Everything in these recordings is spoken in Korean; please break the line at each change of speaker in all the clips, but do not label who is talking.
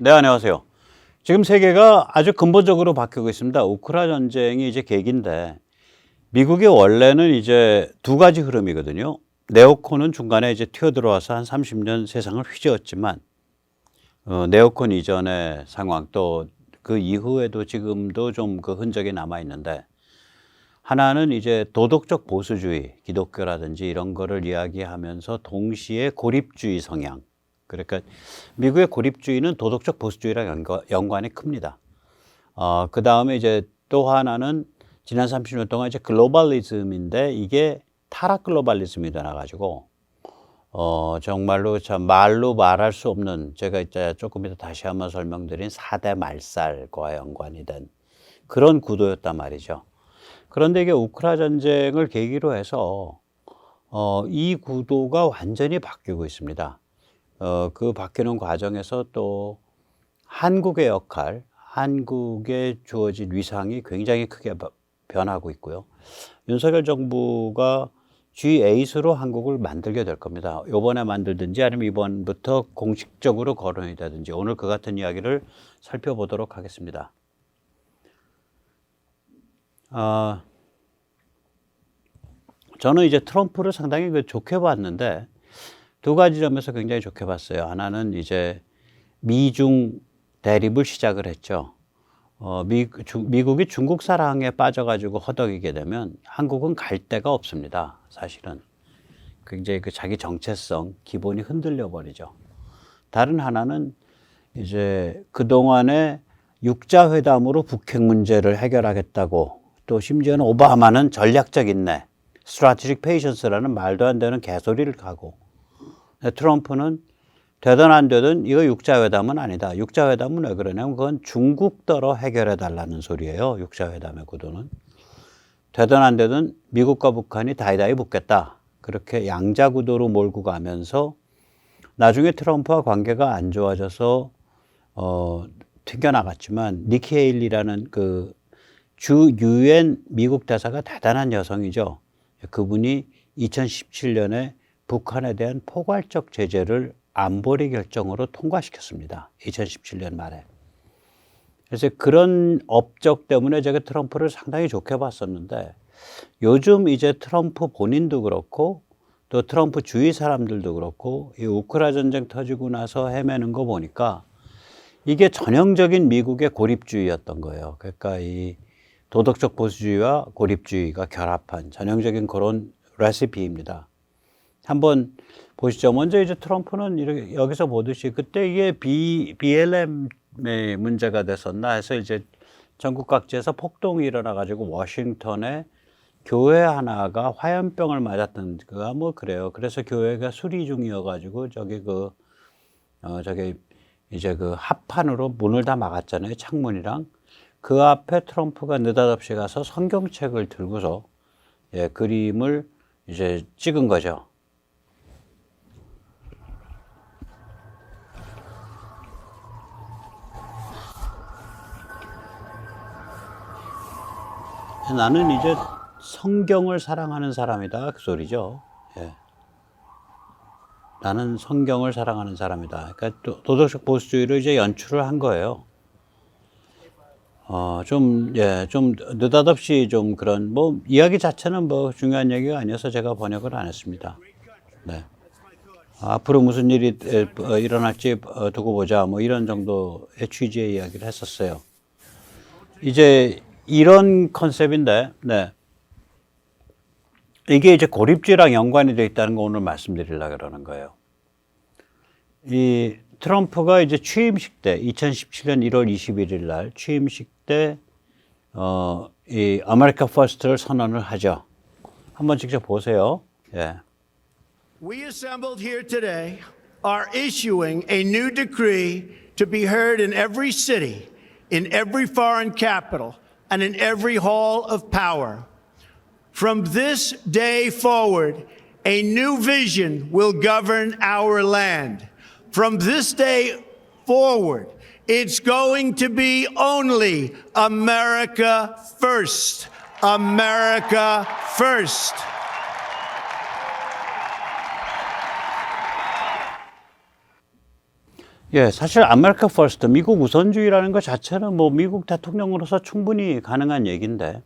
네, 안녕하세요. 지금 세계가 아주 근본적으로 바뀌고 있습니다. 우크라 전쟁이 이제 계기인데, 미국이 원래는 이제 두 가지 흐름이거든요. 네오콘은 중간에 이제 튀어들어와서 한 30년 세상을 휘저었지만, 네오콘 이전의 상황 또 그 이후에도 지금도 좀 그 흔적이 남아 있는데, 하나는 이제 도덕적 보수주의, 기독교라든지 이런 거를 이야기하면서 동시에 고립주의 성향. 그러니까 미국의 고립주의는 도덕적 보수주의랑 연관이 큽니다. 그 다음에 이제 또 하나는 지난 30년 동안 이제 글로벌리즘인데 이게 타락 글로벌리즘이 되나가지고, 정말로 참 말로 말할 수 없는, 제가 이제 조금 이따 다시 한번 설명드린 4대 말살과 연관이 된 그런 구도였단 말이죠. 그런데 이게 우크라 전쟁을 계기로 해서, 이 구도가 완전히 바뀌고 있습니다. 그 바뀌는 과정에서 또 한국의 역할, 한국에 주어진 위상이 굉장히 크게 변하고 있고요. 윤석열 정부가 G8으로 한국을 만들게 될 겁니다. 요번에 만들든지 아니면 이번부터 공식적으로 거론이 되든지 오늘 그 같은 이야기를 살펴보도록 하겠습니다. 저는 이제 트럼프를 상당히 좋게 봤는데 두 가지 점에서 굉장히 좋게 봤어요. 하나는 이제 미중 대립을 시작을 했죠. 미국이 중국 사랑에 빠져가지고 허덕이게 되면 한국은 갈 데가 없습니다. 사실은 굉장히 그 자기 정체성 기본이 흔들려 버리죠. 다른 하나는 이제 그동안에 육자회담으로 북핵 문제를 해결하겠다고, 또 심지어는 오바마는 전략적 인내, strategic patience라는 말도 안 되는 개소리를 하고, 트럼프는 되든 안 되든 이거 육자회담은 아니다. 육자회담은 왜 그러냐면 그건 중국더러 해결해달라는 소리예요. 육자회담의 구도는. 되든 안 되든 미국과 북한이 다이다이 붙겠다. 그렇게 양자 구도로 몰고 가면서 나중에 트럼프와 관계가 안 좋아져서 튕겨나갔지만, 니키 헤일리라는 그 주 유엔 미국 대사가 대단한 여성이죠. 그분이 2017년에 북한에 대한 포괄적 제재를 안보리 결정으로 통과시켰습니다. 2017년 말에. 그래서 그런 업적 때문에 제가 트럼프를 상당히 좋게 봤었는데, 요즘 이제 트럼프 본인도 그렇고 또 트럼프 주위 사람들도 그렇고 이 우크라 전쟁 터지고 나서 헤매는 거 보니까 이게 전형적인 미국의 고립주의였던 거예요. 그러니까 이 도덕적 보수주의와 고립주의가 결합한 전형적인 그런 레시피입니다. 한번 보시죠. 먼저 이제 트럼프는 이렇게 여기서 보듯이 그때 이게 BLM의 문제가 됐었나 해서 이제 전국 각지에서 폭동이 일어나 가지고 워싱턴에 교회 하나가 화염병을 맞았던 그가 뭐 그래요. 그래서 교회가 수리 중이어 가지고 저기 이제 그 합판으로 문을 다 막았잖아요. 창문이랑. 그 앞에 트럼프가 느닷없이 가서 성경책을 들고서 그림을 이제 찍은 거죠. 나는 이제 성경을 사랑하는 사람이다. 그 소리죠. 예. 나는 성경을 사랑하는 사람이다. 그러니까 도덕적 보수주의를 이제 연출을 한 거예요. 좀 느닷없이 좀 그런, 뭐, 이야기 자체는 뭐 중요한 얘기가 아니어서 제가 번역을 안 했습니다. 네. 앞으로 무슨 일이 일어날지 두고 보자. 뭐 이런 정도의 취지의 이야기를 했었어요. 이제 이런 컨셉인데, 네. 이게 이제 고립주의랑 연관이 되어 있다는 거 오늘 말씀드리려고 그러는 거예요. 이 트럼프가 이제 취임식 때 2017년 1월 21일 날 취임식 때 이 아메리카 퍼스트를 선언을 하죠. 한번 직접 보세요. 예.
We assembled here today are issuing a new decree to be heard in every city, in every foreign capital, and in every hall of power. From this day forward, a new vision will govern our land. From this day forward, it's going to be only America first. America first.
예, 사실 아메리카 퍼스트, 미국 우선주의라는 것 자체는 뭐 미국 대통령으로서 충분히 가능한 얘기인데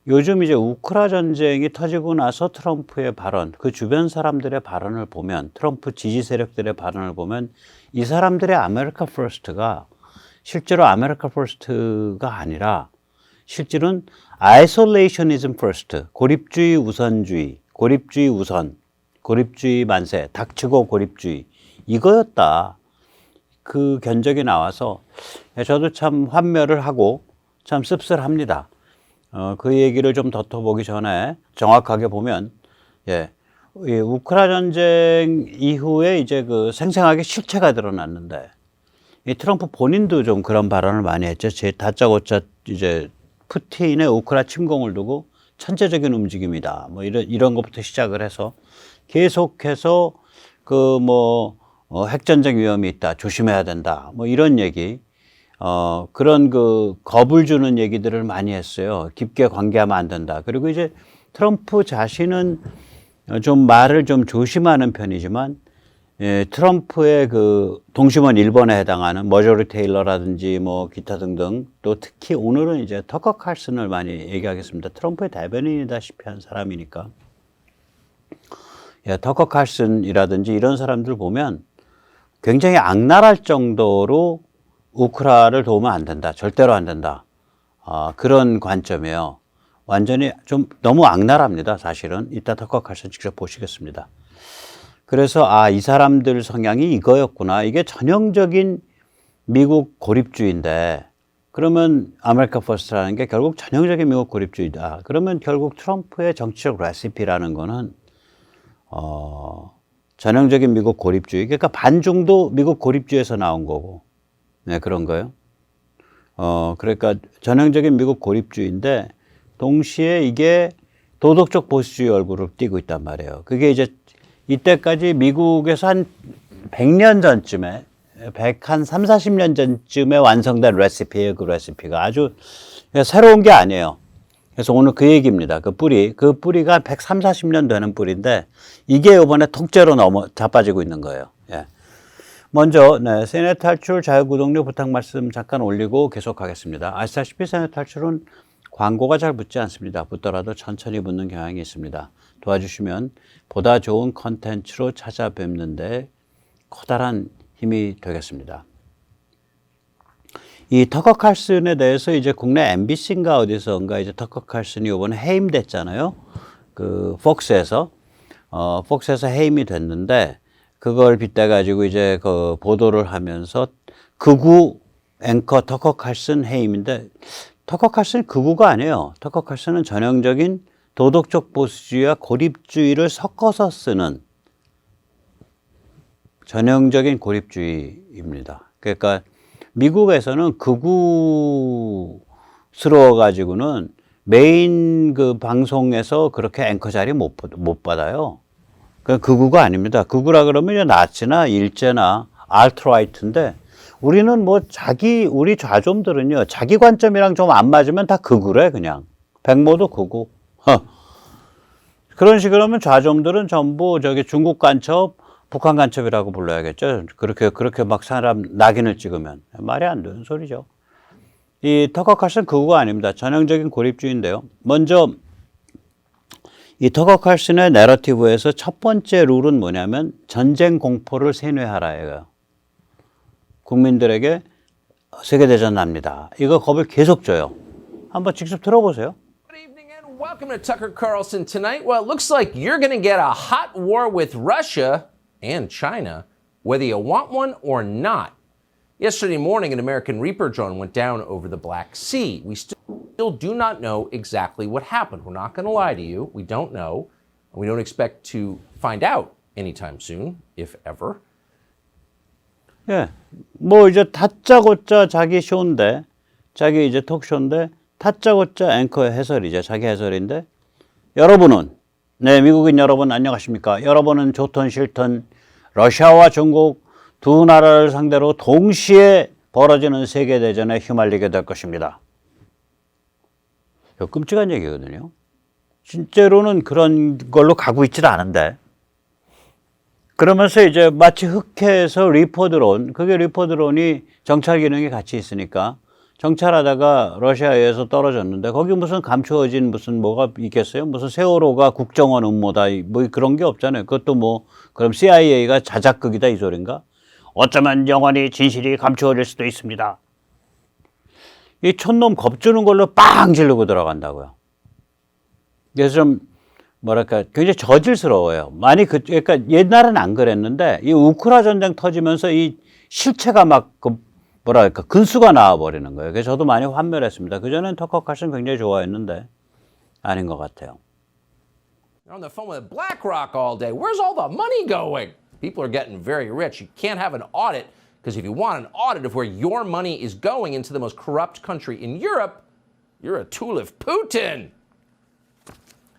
요즘 이제 우크라 전쟁이 터지고 나서 트럼프의 발언, 그 주변 사람들의 발언을 보면, 트럼프 지지 세력들의 발언을 보면 이 사람들의 아메리카 퍼스트가 실제로 아메리카 퍼스트가 아니라 실제로는 아이솔레이셔니즘 퍼스트, 고립주의 우선주의, 고립주의 우선, 고립주의 만세, 닥치고 고립주의 이거였다. 그 견적이 나와서 저도 참 환멸을 하고 참 씁쓸합니다. 그 얘기를 좀 덧어보기 전에 정확하게 보면, 예, 이 우크라 전쟁 이후에 이제 그 생생하게 실체가 드러났는데, 이 트럼프 본인도 좀 그런 발언을 많이 했죠. 제 다짜고짜 이제 푸틴의 우크라 침공을 두고 천재적인 움직임이다. 뭐 이런 것부터 시작을 해서 계속해서 그 핵전쟁 위험이 있다. 조심해야 된다. 뭐 이런 얘기. 그런 그 겁을 주는 얘기들을 많이 했어요. 깊게 관계하면 안 된다. 그리고 이제 트럼프 자신은 좀 말을 좀 조심하는 편이지만, 예, 트럼프의 그 동심원 1번에 해당하는 머저리 테일러라든지 뭐 기타 등등, 또 특히 오늘은 이제 터커 칼슨을 많이 얘기하겠습니다. 트럼프의 대변인이다시피 한 사람이니까. 예, 터커 칼슨이라든지 이런 사람들 보면 굉장히 악랄할 정도로 우크라를 도우면 안 된다. 절대로 안 된다. 그런 관점이에요. 완전히 좀 너무 악랄합니다. 사실은. 이따 터커 칼슨 직접 보시겠습니다. 그래서 이 사람들 성향이 이거였구나. 이게 전형적인 미국 고립주의인데 그러면 아메리카 퍼스트라는 게 결국 전형적인 미국 고립주의다. 그러면 결국 트럼프의 정치적 레시피라는 거는 전형적인 미국 고립주의. 그러니까 반중도 미국 고립주의에서 나온 거고. 네, 그런 거요. 그러니까 전형적인 미국 고립주의인데 동시에 이게 도덕적 보수주의 얼굴을 띠고 있단 말이에요. 그게 이제 이때까지 미국에서 한 100년 전쯤에, 130, 40년 전쯤에 완성된 레시피예요. 그 레시피가 아주 새로운 게 아니에요. 그래서 오늘 그 얘기입니다. 그 뿌리가 130, 40년 되는 뿌리인데 이게 이번에 통째로 자빠지고 있는 거예요. 예. 먼저 세뇌 탈출 자유구독료 부탁 말씀 잠깐 올리고 계속하겠습니다. 아시다시피 세뇌 탈출은 광고가 잘 붙지 않습니다. 붙더라도 천천히 붙는 경향이 있습니다. 도와주시면 보다 좋은 컨텐츠로 찾아뵙는데 커다란 힘이 되겠습니다. 이 터커 칼슨에 대해서 이제 국내 MBC인가 어디서인가 이제 터커 칼슨이 이번에 해임됐잖아요. 그 폭스에서 해임이 됐는데 그걸 빗대 가지고 이제 그 보도를 하면서 극우 앵커 터커 칼슨 해임인데 터커 칼슨 극우가 아니에요. 터커 칼슨은 전형적인 도덕적 보수주의와 고립주의를 섞어서 쓰는 전형적인 고립주의입니다. 그러니까 미국에서는 극우스러워 가지고는 메인 그 방송에서 그렇게 앵커 자리 못 받아요. 그 극우가 아닙니다. 극우라 그러면 이제 나치나 일제나 알트라이트인데 우리는 우리 좌좀들은요, 자기 관점이랑 좀 안 맞으면 다 극우래, 그냥. 백모도 극우. 그런 식으로 하면 좌좀들은 전부 중국 간첩, 북한 간첩이라고 불러야겠죠. 그렇게 막 사람 낙인을 찍으면. 말이 안 되는 소리죠. 이 터커 칼슨 극우가 아닙니다. 전형적인 고립주의인데요. 먼저, 이 터커 칼슨의 내러티브에서 첫 번째 룰은 뭐냐면 전쟁 공포를 세뇌하라예요. 국민들에게 세계대전 납니다. 이거 겁을 계속 줘요. 한번 직접 들어보세요.
Good evening and welcome to Tucker Carlson tonight. Well, it looks like you're going to get a hot war with Russia and China, whether you want one or not. Yesterday morning, an American Reaper drone went down over the Black Sea. We still do not know exactly what happened. We're not going to lie to you. We don't know. We don't expect to find out anytime soon, if ever.
예, 이제 다짜고짜 자기 쇼인데, 자기 이제 톡쇼인데, 다짜고짜 앵커의 해설이죠. 자기 해설인데, 여러분은, 미국인 여러분 안녕하십니까? 여러분은 좋든 싫든 러시아와 중국 두 나라를 상대로 동시에 벌어지는 세계대전에 휘말리게 될 것입니다. 끔찍한 얘기거든요. 실제로는 그런 걸로 가고 있지도 않은데, 그러면서 이제 마치 흑해에서 리포드론, 그게 리포드론이 정찰 기능이 같이 있으니까 정찰하다가 러시아에 의해서 떨어졌는데 거기 무슨 감추어진 무슨 뭐가 있겠어요? 무슨 세월호가 국정원 음모다 뭐 그런 게 없잖아요. 그것도 뭐 그럼 CIA가 자작극이다 이 소린가? 어쩌면 영원히 진실이 감추어질 수도 있습니다. 이 촌놈 겁주는 걸로 빵 지르고 들어간다고요. 그래서 좀 뭐랄까 굉장히 저질스러워요. 그러니까 옛날엔 안 그랬는데 이 우크라 전쟁 터지면서 이 실체가 막 뭐랄까 근수가 나와버리는 거예요. 그래서 저도 많이 환멸했습니다. 그전엔 터커 칼슨 굉장히 좋아했는데 아닌 것 같아요.
You're on the phone with BlackRock all day. Where's all the money going? People are getting very rich. You can't have an audit because if you want an audit of where your money is going into the most corrupt country in Europe, you're a tool of Putin.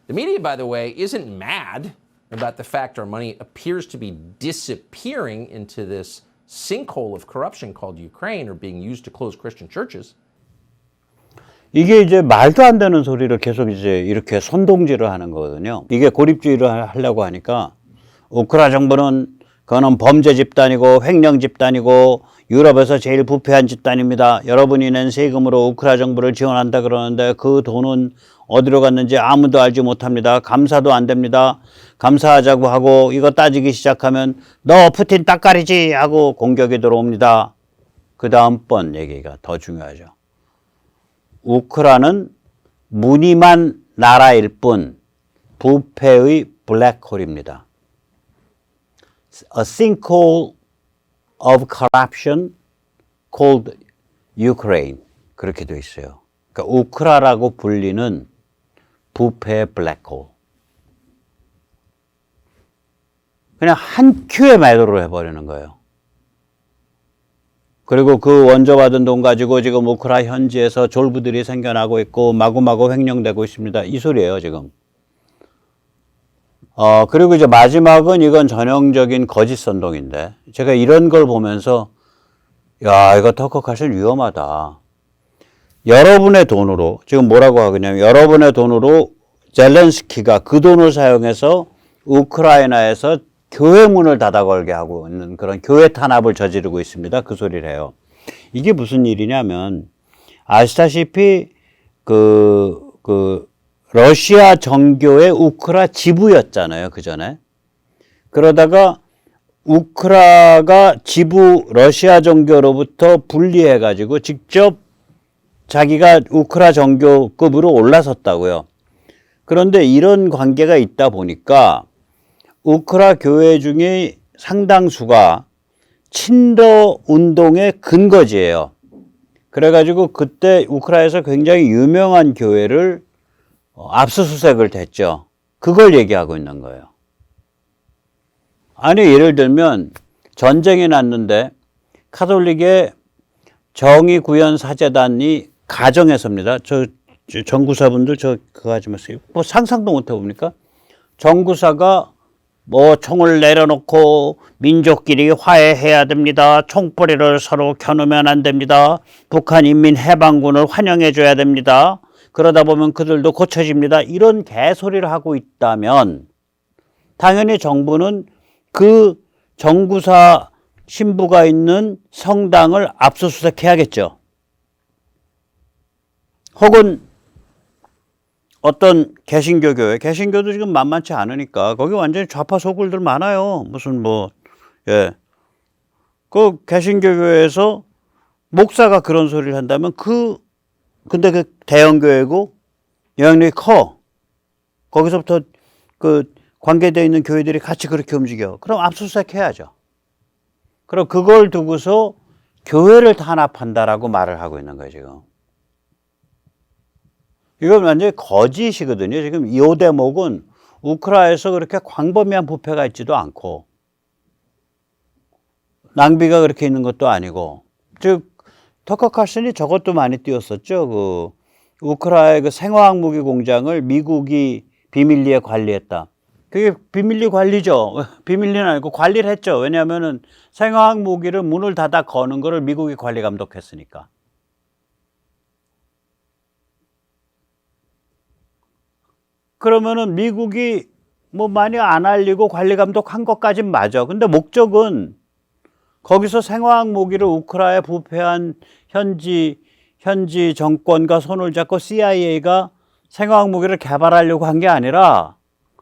The media, by the way, isn't mad about the fact our money appears to be disappearing into this sinkhole of corruption called Ukraine or being used to close Christian churches.
이게 이제 말도 안 되는 소리를 계속 이제 이렇게 선동질을 하는 거거든요. 이게 고립주의를 하려고 하니까 우크라 정부는 그거는 범죄 집단이고 횡령 집단이고 유럽에서 제일 부패한 집단입니다. 여러분이 낸 세금으로 우크라 정부를 지원한다 그러는데 그 돈은 어디로 갔는지 아무도 알지 못합니다. 감사도 안 됩니다. 감사하자고 하고 이거 따지기 시작하면 너 푸틴 따까리지 하고 공격이 들어옵니다. 그 다음번 얘기가 더 중요하죠. 우크라는 무늬만 나라일 뿐 부패의 블랙홀입니다. A sinkhole of corruption called Ukraine. 그렇게 돼 있어요. 그러니까 우크라라고 불리는 부패의 블랙홀. 그냥 한 큐에 매도를 해버리는 거예요. 그리고 그 원조 받은 돈 가지고 지금 우크라 현지에서 졸부들이 생겨나고 있고 마구마구 횡령되고 있습니다. 이 소리예요, 지금. 그리고 이제 마지막은 이건 전형적인 거짓 선동인데 제가 이런 걸 보면서 야, 이거 터커 칼슨 위험하다. 여러분의 돈으로 지금 뭐라고 하겠냐면 여러분의 돈으로 젤렌스키가 그 돈을 사용해서 우크라이나에서 교회 문을 닫아 걸게 하고 있는 그런 교회 탄압을 저지르고 있습니다. 그 소리를 해요. 이게 무슨 일이냐면 아시다시피 러시아 정교의 우크라 지부였잖아요. 그 전에. 그러다가 우크라가 지부 러시아 정교로부터 분리해 가지고 직접 자기가 우크라 정교급으로 올라섰다고요. 그런데 이런 관계가 있다 보니까 우크라 교회 중에 상당수가 친러 운동의 근거지예요. 그래가지고 그때 우크라에서 굉장히 유명한 교회를 압수수색을 했죠. 그걸 얘기하고 있는 거예요. 아니 예를 들면 전쟁이 났는데 카톨릭의 정의구현사재단이 가정에서입니다. 저 정구사분들 그거 하지 마세요. 뭐 상상도 못 해봅니까? 정구사가 뭐 총을 내려놓고 민족끼리 화해해야 됩니다. 총뿌리를 서로 켜놓으면 안 됩니다. 북한 인민해방군을 환영해줘야 됩니다. 그러다 보면 그들도 고쳐집니다. 이런 개소리를 하고 있다면 당연히 정부는 그 정구사 신부가 있는 성당을 압수수색해야겠죠. 혹은 어떤 개신교 교회, 개신교도 지금 만만치 않으니까 거기 완전히 좌파 소굴들 많아요. 무슨 그 개신교 교회에서 목사가 그런 소리를 한다면 근데 그 대형 교회고 영향력이 커. 거기서부터 그 관계되어 있는 교회들이 같이 그렇게 움직여. 그럼 압수수색 해야죠. 그럼 그걸 두고서 교회를 탄압한다라고 말을 하고 있는 거예요, 지금. 이건 완전히 거짓이거든요. 지금 이 대목은 우크라이나에서 그렇게 광범위한 부패가 있지도 않고 낭비가 그렇게 있는 것도 아니고 즉 터커 칼슨이 저것도 많이 띄웠었죠. 그 우크라이나의 그 생화학 무기 공장을 미국이 비밀리에 관리했다. 그게 비밀리 관리죠. 비밀리는 아니고 관리를 했죠. 왜냐하면은 생화학 무기를 문을 닫아 거는 거를 미국이 관리 감독했으니까. 그러면은 미국이 뭐 많이 안 알리고 관리 감독한 것까진 맞아. 근데 목적은 거기서 생화학 무기를 우크라이나에 부패한 현지 정권과 손을 잡고 CIA가 생화학 무기를 개발하려고 한 게 아니라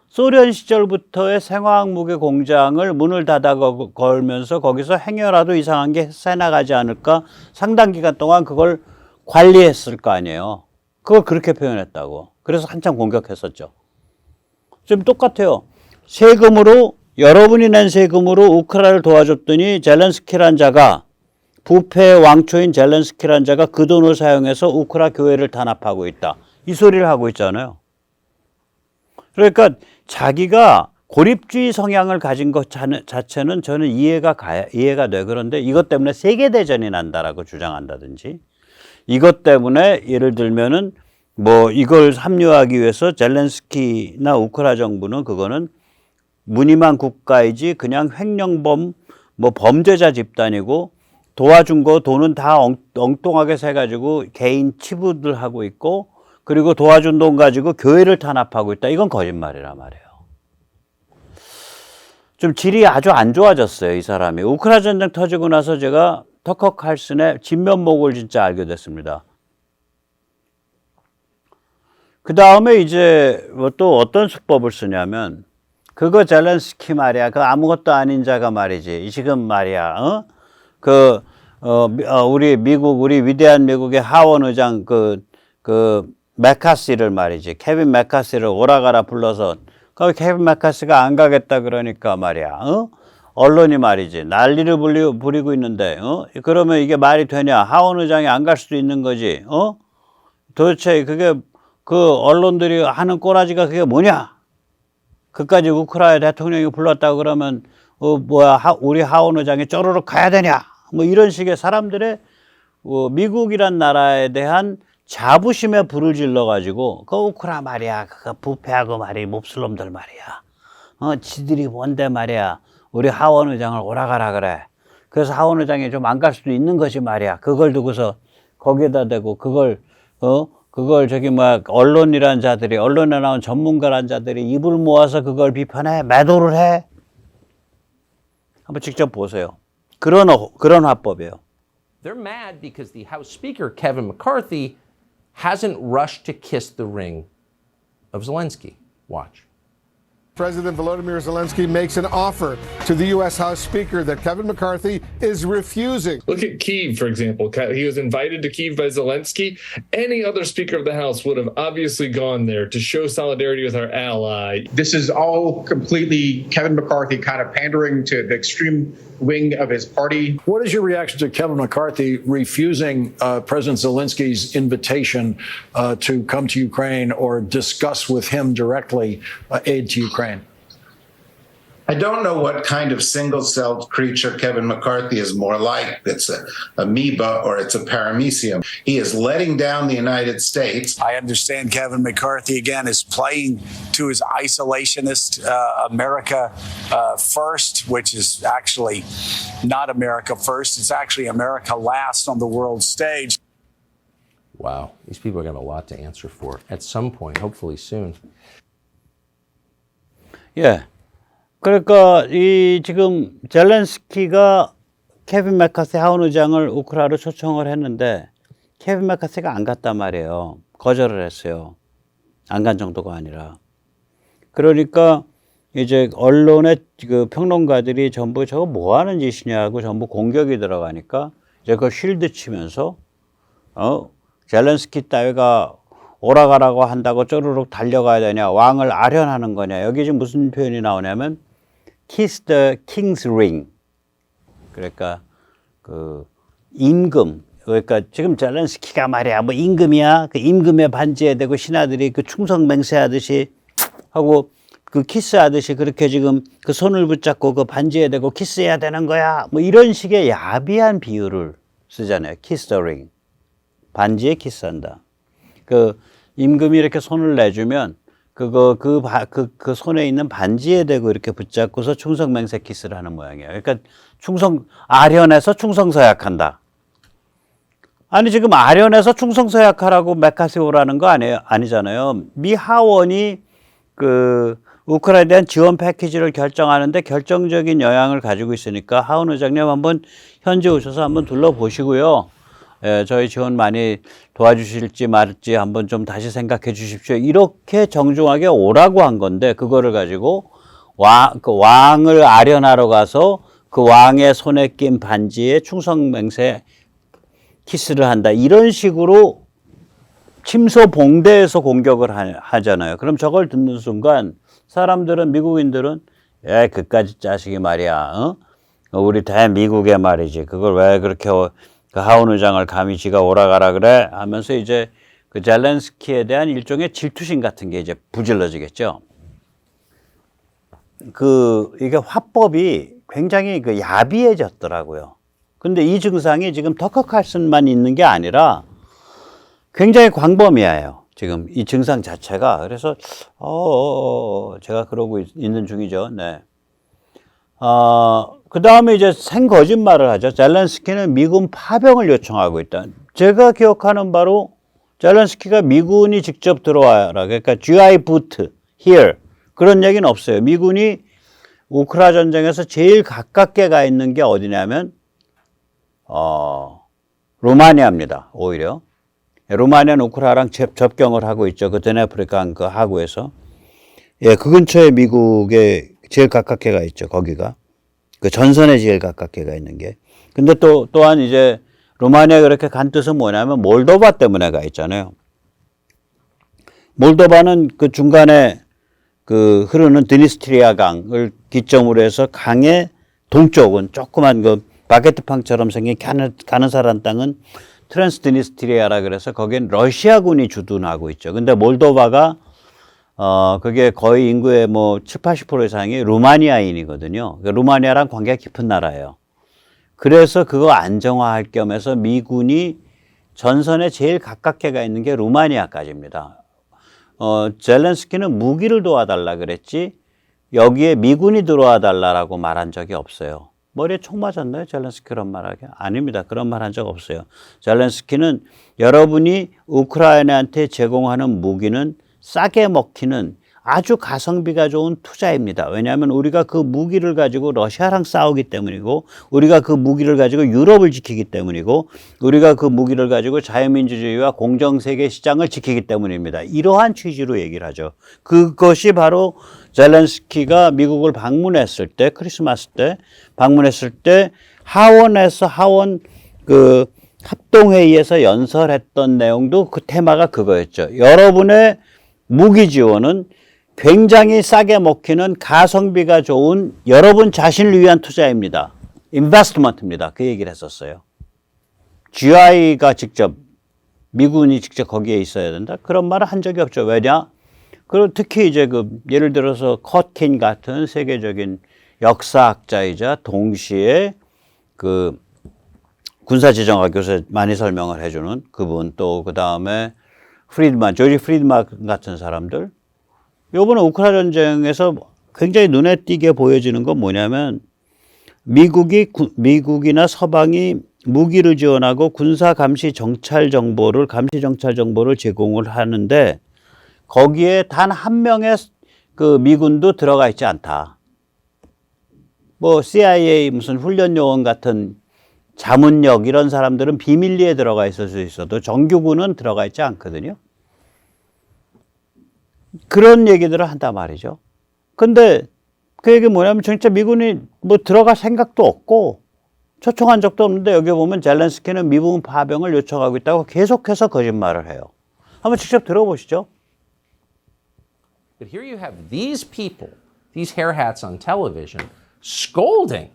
소련 시절부터의 생화학 무기 공장을 문을 닫아 걸면서 거기서 행여라도 이상한 게 새나가지 않을까 상당 기간 동안 그걸 관리했을 거 아니에요. 그걸 그렇게 표현했다고. 그래서 한참 공격했었죠. 지금 똑같아요. 세금으로 여러분이 낸 세금으로 우크라이나를 도와줬더니 젤렌스키란 자가 부패의 왕초인 젤렌스키란 자가 그 돈을 사용해서 우크라이나 교회를 탄압하고 있다. 이 소리를 하고 있잖아요. 그러니까 자기가 고립주의 성향을 가진 것 자체는 저는 이해가 돼. 그런데 이것 때문에 세계대전이 난다라고 주장한다든지 이것 때문에 예를 들면은 뭐 이걸 합류하기 위해서 젤렌스키나 우크라이나 정부는 그거는 무늬만 국가이지 그냥 횡령범 뭐 범죄자 집단이고 도와준 거 돈은 다 엉뚱하게 세가지고 개인 치부들 하고 있고 그리고 도와준 돈 가지고 교회를 탄압하고 있다. 이건 거짓말이란 말이에요. 좀 질이 아주 안 좋아졌어요, 이 사람이. 우크라이나 전쟁 터지고 나서 제가 터커 칼슨의 진면목을 진짜 알게 됐습니다. 그 다음에 이제 또 어떤 수법을 쓰냐면 그거 젤렌스키 말이야. 그 아무것도 아닌 자가 말이지. 지금 말이야. 우리 위대한 미국의 하원 의장 메카시를 말이지. 케빈 메카시를 오라가라 불러서 거기 케빈 메카시가 안 가겠다 그러니까 말이야. 언론이 말이지. 난리를 부리고 있는데, 그러면 이게 말이 되냐? 하원 의장이 안 갈 수도 있는 거지. 도대체 그게 그 언론들이 하는 꼬라지가 그게 뭐냐? 그까지 우크라이나 대통령이 불렀다고 그러면 우리 하원 의장이 쪼르륵 가야 되냐? 뭐 이런 식의 사람들의 미국이란 나라에 대한 자부심에 불을 질러가지고 그 우크라 말이야, 그거 부패하고 말이 몹쓸놈들 말이야. 지들이 뭔데 말이야. 우리 하원 의장을 오라가라 그래. 그래서 하원 의장이 좀 안 갈 수도 있는 거지 말이야. 그걸 두고서 거기에다 대고 그걸 저기 언론에 나온 전문가란 자들이 입을 모아서 그걸 비판해, 매도를 해. 한번 직접 보세요. 그런 화법이에요.
They're mad because the House Speaker, Kevin McCarthy, hasn't rushed to kiss the ring of Zelensky. Watch.
President Volodymyr Zelensky makes an offer to the U.S. House Speaker that Kevin McCarthy is refusing.
Look at Kyiv, for example. He was invited to Kyiv by Zelensky. Any other Speaker of the House would have obviously gone there to show solidarity with our ally.
This is all completely Kevin McCarthy kind of pandering to the extreme wing of his party.
What is your reaction to Kevin McCarthy refusing President Zelensky's invitation to come to Ukraine or discuss with him directly aid to Ukraine?
I don't know what kind of single-celled creature Kevin McCarthy is more like. It's an amoeba or it's a paramecium. He is letting down the United States.
I understand Kevin McCarthy, again, is playing to his isolationist America first, which is actually not America first. It's actually America last on the world stage.
Wow, these people are going to have a lot to answer for at some point, hopefully soon.
예. 그러니까 지금 젤렌스키가 케빈 메카시 하원 의장을 우크라이나로 초청을 했는데 케빈 메카시가 안 갔단 말이에요. 거절을 했어요. 안 간 정도가 아니라. 그러니까 이제 언론의 그 평론가들이 전부 저거 뭐 하는 짓이냐고 전부 공격이 들어가니까 이제 그걸 쉴드 치면서 젤렌스키 따위가 오라가라고 한다고 쪼르륵 달려가야 되냐, 왕을 아련하는 거냐. 여기 지금 무슨 표현이 나오냐면 kiss the king's ring. 그러니까 그 임금. 그러니까 지금 젤렌스키가 말이야 뭐 임금이야. 그 임금의 반지에 대고 신하들이 그 충성 맹세하듯이 하고 그 키스하듯이 그렇게 지금 그 손을 붙잡고 그 반지에 대고 키스해야 되는 거야. 뭐 이런 식의 야비한 비유를 쓰잖아요. kiss the ring. 반지에 키스한다. 그 임금이 이렇게 손을 내주면 그 손에 있는 반지에 대고 이렇게 붙잡고서 충성 맹세 키스를 하는 모양이에요. 그러니까 아련해서 충성서약한다. 아니 지금 아련해서 충성서약하라고 메카시 오라는 거 아니잖아요. 미 하원이 그 우크라이나에 대한 지원 패키지를 결정하는데 결정적인 영향을 가지고 있으니까 하원 의장님 한번 현지 오셔서 한번 둘러보시고요. 예, 저희 지원 많이 도와주실지 말지 한번 좀 다시 생각해 주십시오. 이렇게 정중하게 오라고 한 건데 그거를 가지고 그 왕을 아련하러 가서 그 왕의 손에 낀 반지에 충성맹세 키스를 한다. 이런 식으로 침소봉대에서 공격을 하잖아요. 그럼 저걸 듣는 순간 사람들은, 미국인들은 그까짓 자식이 말이야. 어? 우리 대미국의 말이지. 그걸 왜 그렇게 그 하원 의장을 감히 지가 오라가라 그래? 하면서 이제 그 젤렌스키에 대한 일종의 질투심 같은 게 이제 부질러지겠죠. 이게 화법이 굉장히 그 야비해졌더라고요. 근데 이 증상이 지금 터커 칼슨만 있는 게 아니라 굉장히 광범위해요. 지금 이 증상 자체가. 그래서 제가 그러고 있는 중이죠. 네. 그 다음에 이제 생거짓말을 하죠. 젤렌스키는 미군 파병을 요청하고 있다. 제가 기억하는 바로 젤렌스키가 미군이 직접 들어와라. 그러니까 GI 부트, here. 그런 얘기는 없어요. 미군이 우크라이나 전쟁에서 제일 가깝게 가 있는 게 어디냐면, 루마니아입니다. 오히려. 루마니아는 우크라이나랑 접경을 하고 있죠. 그 드네프리강 그 하구에서. 예, 그 근처에 미국에 제일 가깝게 가 있죠. 거기가. 그 전선에 제일 가깝게 가 있는 게. 근데 또한 이제 루마니아가 그렇게 간 뜻은 뭐냐면 몰도바 때문에 가 있잖아요. 몰도바는 그 중간에 그 흐르는 드니스트리아 강을 기점으로 해서 강의 동쪽은 조그만 그 바게트팡처럼 생긴 가느사란 땅은 트랜스드니스트리아라 그래서 거기엔 러시아군이 주둔하고 있죠. 근데 몰도바가 그게 거의 인구의 뭐 70-80% 이상이 루마니아인이거든요. 그러니까 루마니아랑 관계가 깊은 나라예요. 그래서 그거 안정화할 겸해서 미군이 전선에 제일 가깝게 가 있는 게 루마니아까지입니다. 젤렌스키는 무기를 도와달라 그랬지 여기에 미군이 들어와 달라라고 말한 적이 없어요. 머리에 총 맞았나요? 젤렌스키 그런 말하게? 아닙니다. 그런 말 한 적 없어요. 젤렌스키는 여러분이 우크라이나한테 제공하는 무기는 싸게 먹히는 아주 가성비가 좋은 투자입니다. 왜냐하면 우리가 그 무기를 가지고 러시아랑 싸우기 때문이고 우리가 그 무기를 가지고 유럽을 지키기 때문이고 우리가 그 무기를 가지고 자유민주주의와 공정세계 시장을 지키기 때문입니다. 이러한 취지로 얘기를 하죠. 그것이 바로 젤렌스키가 미국을 방문했을 때 크리스마스 때 방문했을 때 하원에서 하원 그 합동회의에서 연설했던 내용도 그 테마가 그거였죠. 여러분의 무기 지원은 굉장히 싸게 먹히는 가성비가 좋은 여러분 자신을 위한 투자입니다. 인베스트먼트입니다. 그 얘기를 했었어요. GI가 직접 미군이 직접 거기에 있어야 된다. 그런 말을 한 적이 없죠. 왜냐? 그리고 특히 이제 예를 들어서 커킨 같은 세계적인 역사학자이자 동시에 그 군사지정학교에서 많이 설명을 해주는 그분 또 그 다음에 조지 프리드만 같은 사람들. 이번에 우크라이나 전쟁에서 굉장히 눈에 띄게 보여지는 건 뭐냐면 미국이나 서방이 무기를 지원하고 군사 감시 정찰 정보를 제공을 하는데 거기에 단 한 명의 그 미군도 들어가 있지 않다. 뭐 CIA 무슨 훈련 요원 같은 자문역 이런 사람들은 비밀리에 들어가 있을 수 있어도 정규군은 들어가 있지 않거든요. 그런 얘기들을 한단 말이죠. 근데 그 얘기 뭐냐면 진짜 미군이 뭐 들어갈 생각도 없고 초청한 적도 없는데 여기 보면 젤렌스키는 미군 파병을 요청하고 있다고 계속해서 거짓말을 해요. 한번 직접 들어보시죠.
But here you have these people, these hair hats on television, scolding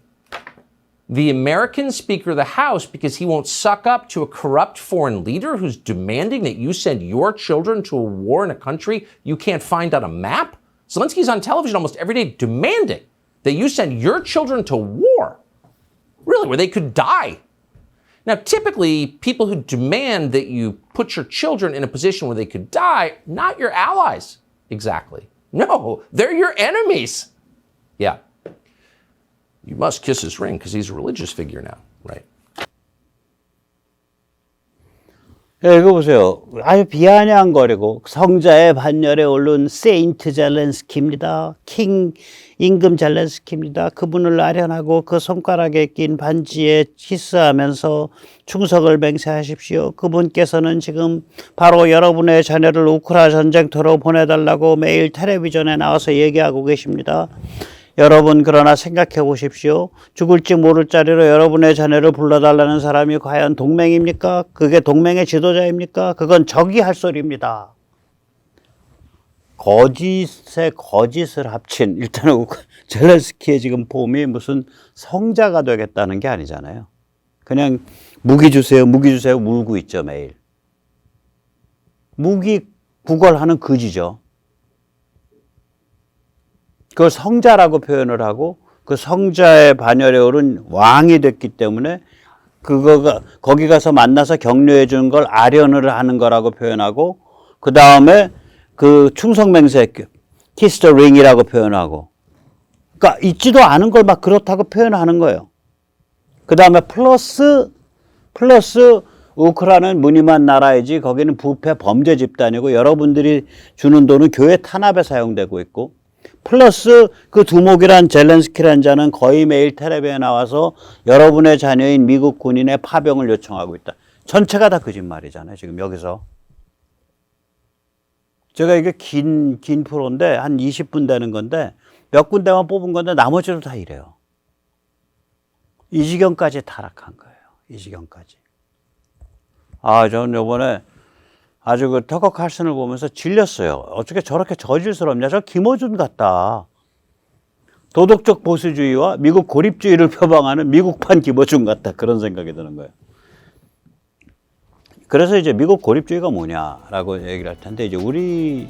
the American Speaker of the House because he won't suck up to a corrupt foreign leader who's demanding that you send your children to a war in a country you can't find on a map? Zelensky's on television almost every day demanding that you send your children to war, really, where they could die. Now, typically, people who demand that you put your children in a position where they could die, not your allies, exactly. No, they're your enemies. Yeah. You must kiss his ring because he's a religious figure now, right?
예, 이거 보세요. 아주 비아냥거리고 성자의 반열에 오른 세인트 젤렌스키입니다. 킹 임금 젤렌스키입니다. 그분을 아련하고 그 손가락에 낀 반지에 키스하면서 충성을 맹세하십시오. 그분께서는 지금 바로 여러분의 자녀를 우크라 전쟁터로 보내달라고 매일 텔레비전에 나와서 얘기하고 계십니다. 여러분 그러나 생각해 보십시오. 죽을지 모를 자리로 여러분의 자녀를 불러달라는 사람이 과연 동맹입니까? 그게 동맹의 지도자입니까? 그건 적이 할 소리입니다. 거짓에 거짓을 합친 일단은 젤렌스키의 지금 폼이 무슨 성자가 되겠다는 게 아니잖아요. 그냥 무기 주세요, 무기 주세요 물고 있죠 매일. 무기 구걸하는 거지죠. 그걸 성자라고 표현을 하고 그 성자의 반열에 오른 왕이 됐기 때문에 그거가 거기 가서 만나서 격려해 주는 걸 아련을 하는 거라고 표현하고 그 다음에 그 충성맹세 키스 더 링이라고 표현하고 그러니까 있지도 않은 걸 막 그렇다고 표현하는 거예요. 그 다음에 플러스 우크라이나는 무늬만 나라이지 거기는 부패 범죄 집단이고 여러분들이 주는 돈은 교회 탄압에 사용되고 있고 플러스 그 두목이란 젤렌스키라는 자는 거의 매일 텔레비에 나와서 여러분의 자녀인 미국 군인의 파병을 요청하고 있다. 전체가 다 거짓말이잖아요. 지금 여기서. 제가 이게 긴 프로인데 한 20분 되는 건데 몇 군데만 뽑은 건데 나머지도 다 이래요. 이 지경까지 타락한 거예요. 이 지경까지. 아, 저는 이번에 아주 그 터커 칼슨을 보면서 질렸어요. 어떻게 저렇게 저질스럽냐. 저 김어준 같다. 도덕적 보수주의와 미국 고립주의를 표방하는 미국판 김어준 같다. 그런 생각이 드는 거예요. 그래서 이제 미국 고립주의가 뭐냐라고 얘기를 할 텐데 이제 우리